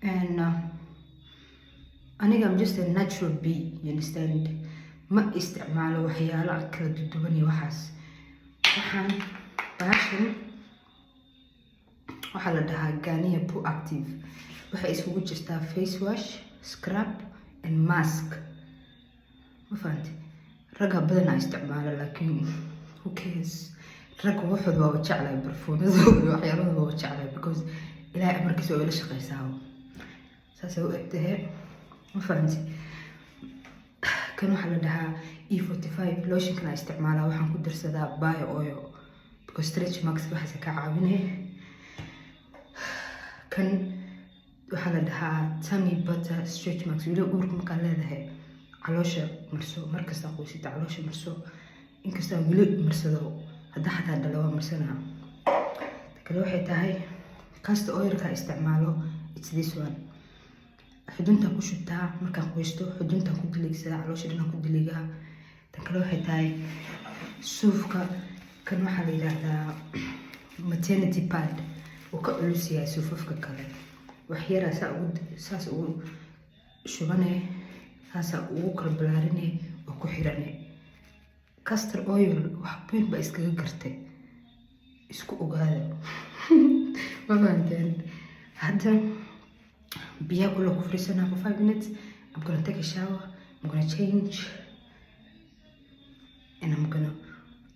and aniga I'm just a natural bee, you understand? Ma isticmaalo waxyaalo kala duwan iyo waxaas. Waxaan bahashan waxaa la dhahaa Garnier Pro Active. waxay isugu jirtaa face wash, scrub and mask. Ma fahanti ragga badan ay isticmaalo laakiin who cares? ragga waxooda waa jeclay barfuunadooda waxyaalahooda waa jeclay because ilaahay amarkiisa waa la shaqaysaa. saasay u egtahay. ma fahanti kan waxaa la dhahaa E45 lotionkan aan isticmaalaa. waxaan ku darsadaa bio oil because stretch marks waxaase ka caawinaya. kan waxaa la dhahaa tummy butter stretch marks. weli uurka markaa leedahay caloosha marso, markasta qoysita caloosha marso. inkastaa weli marsado hadda xataa dhala waa marsanaa. kale waxay tahay castor oilka isticmaalo it's this one. xuduntaan ku shubtaa markaan qoysto, xuduntaan ku diligsadaa, caloosha dhanaan ku diligaa. tan kale waxay tahay suufka. kan waxaa la yidhaahdaa maternity pad. uu ka culus yahay suufafka kale. wax yaraa saas ugu shubane, saasaa ugu kala balaarine oo ku xirane. castor oil wax bayn baa iskaga gartay, isku ogaada. ma fahanteen? hadda biyaha kula ku fariisanaa for 5 minutes. I'm gonna take a shower, I'm gonna change and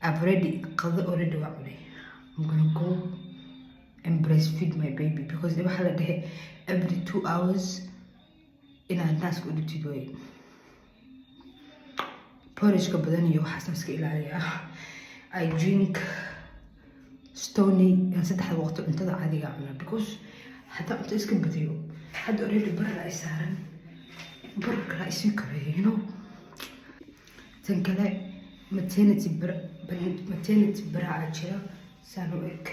I've already qado already waa cunay. I'm gonna go and breastfeed my baby because waxaa la dhahay every 2 hours inaad naaska u dhigtid way. porridge-ka badan iyo waxaasna iska ilaaliya. I drink stony aan 3 waqti cuntada caadiga cunaa because haddii cunto iska badiyo hadda already barar ay saaran, barar kale ay sii kabeeyo, you know. tan kale maternity bra jira saan u eg.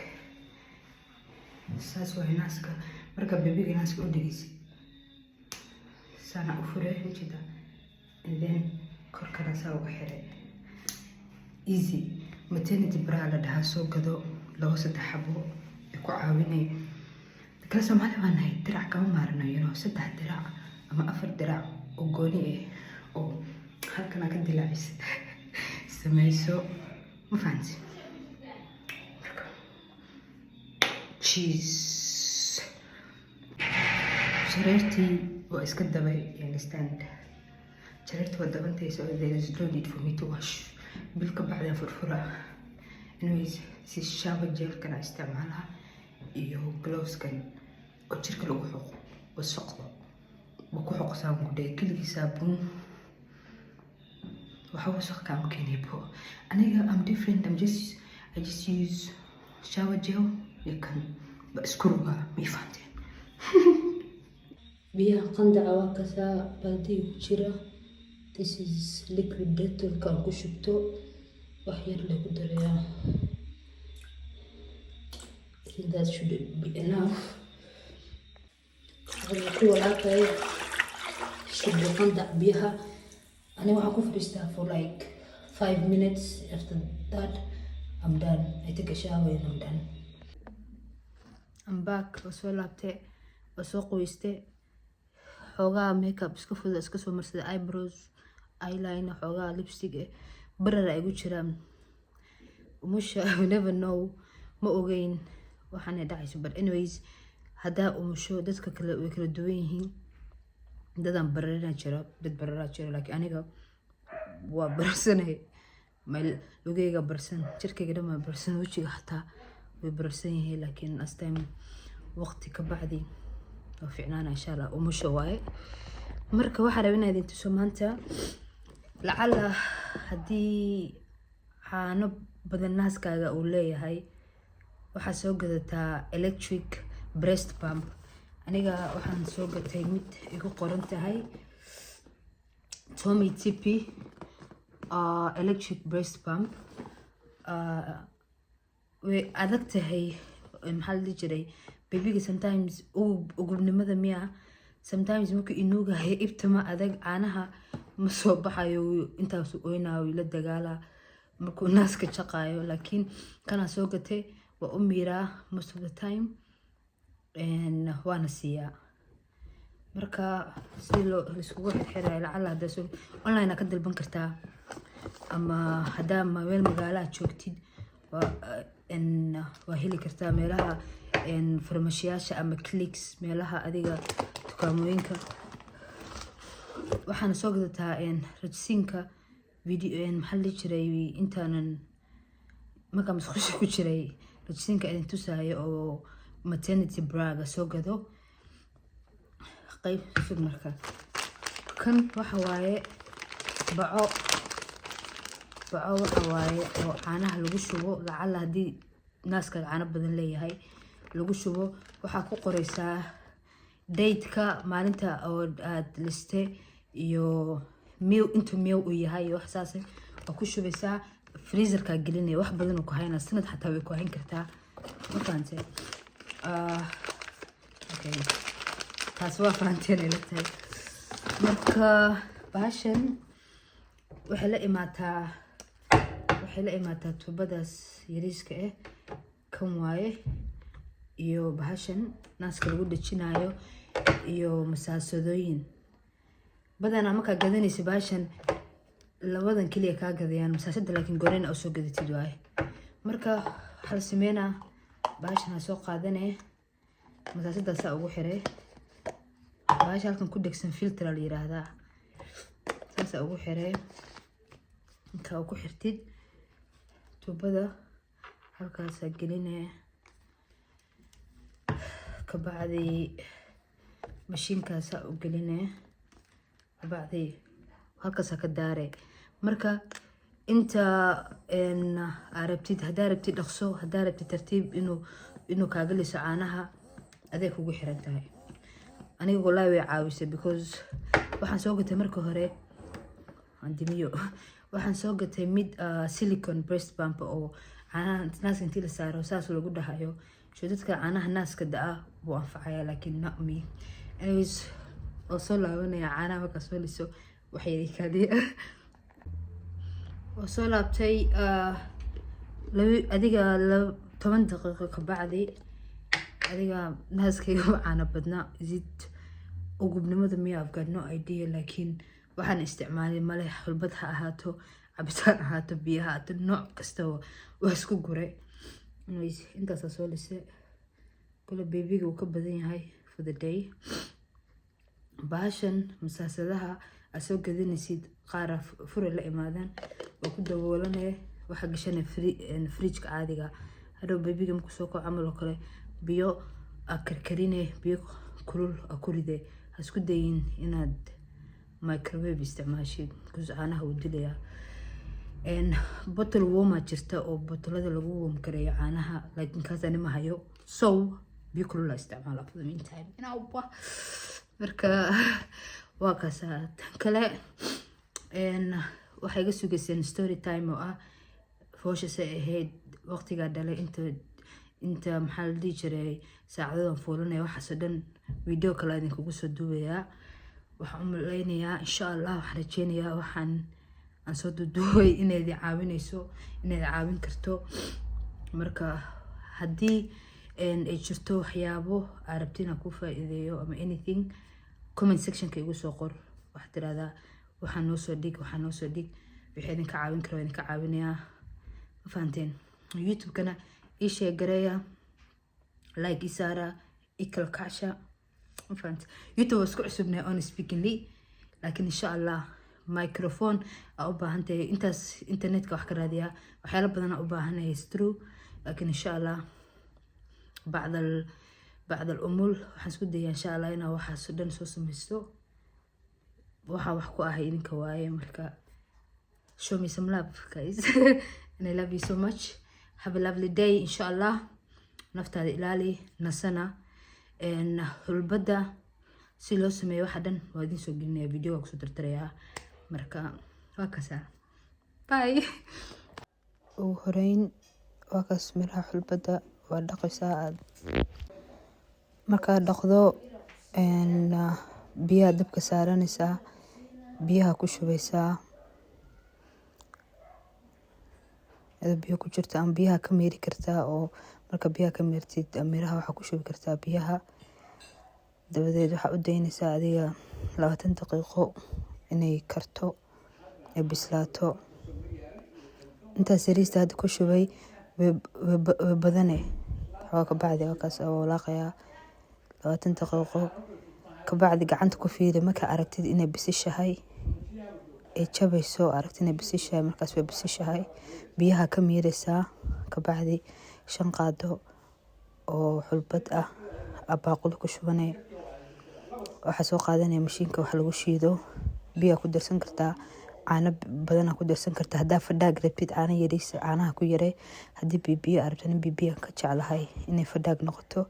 saas waa naaska marka babyga naaska u dhigaysid saana u fure wajida and then korkana saa uga xiray. easy maternity bra la dhahaa. soo gado 2-3 xabo ay ku caawinay. kala Soomaali baan nahay, dirac kama maarno, you know. 3 dirac ama 4 dirac oo gooni ah oo halkana ka dilaacis samayso. ma fahanti cheese shareertii waa iska dabay, you understand? shareertii waa dabantay, so there is no need for me to wash. bil ka bacdeen furfura. anyways si shower gel-kan aan isticmaalaa iyo gloves-kan oo jirka lagu xoqo wasaqda waa ku xoqsaan gudhay keligii saabuun waxa wasaq kaan keenaybo. aniga I'm different. I just use shower gel iyo kan ba isku rugaa. ma fahanteen? biyaha qandaca waa kasaa baldiga ku jira. this is liquid dettol kan ku shubto wax yar lagu dareeyaa. I think that should be enough. waxaan ku walaaqay shubo qandac biyaha. ani waxaan ku fadhiistaa for like 5 minutes. after that I'm done. I take a shower and I'm done. I'm back. oo soo laabtay oo soo qoyste xoogaa makeup iska fudud iska soo marsada, eyebrows, eyeliner, xoogaa lipstick barar ay ugu jiraan. umusha we never know, ma ogeyn waxaan dhacayso. but anyways haddaa umusho dadka kale way kala duwan yihiin. dadaan bararina jiro, dad bararaa jiro, laakiin aniga waa bararsanay. lugeyga barsan, jirkayga dhan waa barsan, wejiga xataa way bararsan yihiin. laakiin as time waqti ka bacdi waa fiicnaana insha Allah. umusho waaye. marka waxaa rabaa inaad idin tuso maanta lacala haddii caano badan naaskaaga uu leeyahay waxaa soo gadataa electric breast pump. aniga waxaan soo gatay mid igu qoran tahay Tommy Tippy electric breast pump. way adag tahay. maxaa la dhihi jiray babyga sometimes ugubnimada miya sometimes marka inuugahay ibtama adag caanaha ma soo baxayo. intaas oynayo la dagaala markuu naaska jaqaayo. laakiin kana soo gatay waa u miiraa most of the time and waana siiyaa. marka si laiskugu xirxirayo lacala haddaa soo online ka dalban kartaa, ama haddaa meel magaalaha joogtid waa heli kartaa meelaha farmashiyaasha ama clicks, meelaha adiga dukaamooyinka. waxaana soo gadataa rajisiinka video maxaa la jiray intaanan markaa masqusha ku jiray rajisiinka idin tusaayo oo maternity braga soo gado qayb sug. marka kan waxa waaye baco waxa waaye oo caanaha lagu shubo, lacala haddii naaska caano badan leeyahay lagu shubo. waxaa ku qoraysaa date-ka maalinta oo aad liste iyo intuu meew uu yahay iyo wax saas oo ku shubaysaa. freezerka gelinaya, wax badan ku haynaa, sanad xataa way ku hayn kartaa, ma fahantay? okay, taas waa fahanteen ila tahay. marka bahashan waxay la imaataa tubadaas yariiska kan waaye, iyo bahashan naaska lagu dhajinayo iyo masaasadooyin. badanaa markaa gadanaysa bahashan labadan keliya kaa gadayaan, masaasada laakiin gooreyna usoo gadatid waaye. marka waxaa la sameynaa bahashan ha soo qaadanee masaasadaasaa ugu xiray. bahasha halkan ku dhegsan filtra la yiraahdaa, saasaa ugu xiray. markaa ku xirtid tubada halkaasaa gelinee, kabacdi mashiinkaasaa u gelinee, kabacdi halkaasaa ka daaree. marka inta rabtid, haddaa rabtid dhaqso, haddaa rabtid tartiib inuu kaaga liso caanaha, aday kugu xiran tahay. aniga wallahi way caawisay because waxaan soo gatay marka hore andimiyo waxaan soo gatay mid silicone breast pump oo caanaha naaska intii la saaro saas lagu dhahayo. dadka caanaha naaska daa buu anfacaya, laakiin not me. anyways oo soo laabanaya caanaha markaa soo liso waxay kaadiya oo soo laabtay adiga 10 daqiiqo ka bacdi adiga naaskayga caana badna zid ugubnimada miya I've got no idea, laakiin waxaan isticmaalay male xulbad ha ahaato, cabitaan ahaato, biyo ha ahaato, nooc kasta waa isku guray. intaasaa soo lisay kule babyga uu ka badan yahay for the day. bahashan masaasadaha aad soo gadanaysid qaar fure la imaadaan oo ku daboolanaya, waxaa gashanay fridge-ka caadiga. hadhow babyga markuu soo kaco camal oo kale biyo karkarine, biyo kulul ku ride. ha isku dayin inaad microwave isticmaashid because caanaha uu dilayaa. bottle warmer jirta oo botolada lagu warm kareeyo caanaha, laakiin kaas ani ma hayo, so biyo kulul la isticmaala for the meantime. marka waa kaasaa. tan kale waxay iga sugayseen story time oo ah fooshaasay ahayd waqtigaa dhalay inta maxaa la dhihi jiray saacadodan fuulanaya waxaasoo dhan video kale idinkugu soo duubayaa. waxaan u malaynayaa insha allah, waxaan rajeynayaa waxaan aan soo duuduubay inay idin caawinayso, inay idin caawin karto. marka haddii ay jirto waxyaabo aad rabtiin aan ku faa'iideeyo ama anything, comment sectionka igu soo qor. waxaad tiraahdaa waxaan noo soo dhig wixii idinka caawin karo idinka caawinayaa, ma fahanteen? youtube-kana ii sheeg gareeya, like ii saara, ii kala kacsha, ma fahante? youtube waa isku cusubnahay on speakingly, laakiin insha allah microphone aa u baahan tahay. intaas internetka wax ka raadiyaa, waxyaalo badan aa u baahanahay true, laakiin insha allah bacd al-umul waxaan isku dayaa insha allah inaa waxaas dhan soo samaysto. waxaa wax ku ahay idinka waaye. marka show me some love guys and I love you so much. have a lovely day insha allah. naftaada ilaali, nasana. hulbada si loo sameeyo waxa dhan waa idin soo gelinaya, video waa kusoo tirtirayaa. marka waa kaasaa, bye. ugu horeyn waa kaas miraha xulbada waa dhaqaysaa. markaad dhaqdo biyaha dabka saaranaysaa, biyaha ku shubaysaa, biyo ku jirta ama biyaha ka meeri kartaa. oo marka biyaha ka meertid miraha waxaa ku shubi kartaa biyaha. dabadeed waxaa u daynaysaa adiga 20 daqiiqo inay karto ay bislaato. intaas yariista hadda ku shubay way badane xoogaa ka bacdi wakaas oo walaaqayaa 20 daqiiqo ka bacdi gacanta ku fiiri markaa aragtid inay bisishahay ay jabayso aragtid inay bisishahay markaas way bisishahay biyaha ka miiraysaa ka bacdi 5 qaado oo xulbad ah baaquli ku shubanay waxaa soo qaadanaya mashiinka wax lagu shiido biyaha ku darsan kartaa caano badan ku darsan kartaa haddaa fadhaag rabtid caano yariis caanaha ku yaree haddii bibiyo arabtana bibiya ka jeclahay inay fadhaag noqoto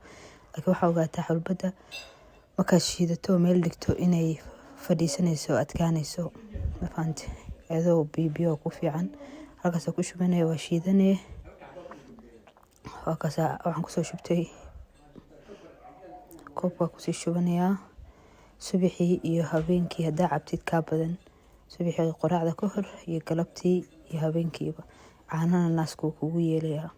laakiin waxaa ogaataa xulbada markaad shiidato meel dhigto inay fadhiisanayso adkaanayso ma fahanti iyadoo bibiyo ku fiican halkaas ku shubanaya waa shiidanay halkaas waxaan kusoo shubtay koobka kusii shubanayaa subaxii iyo habeenkii haddaa cabtid kaa badan subaxii qoraacda ka hor iyo galabtii iyo habeenkiiba caanana naaska kugu yeelayaa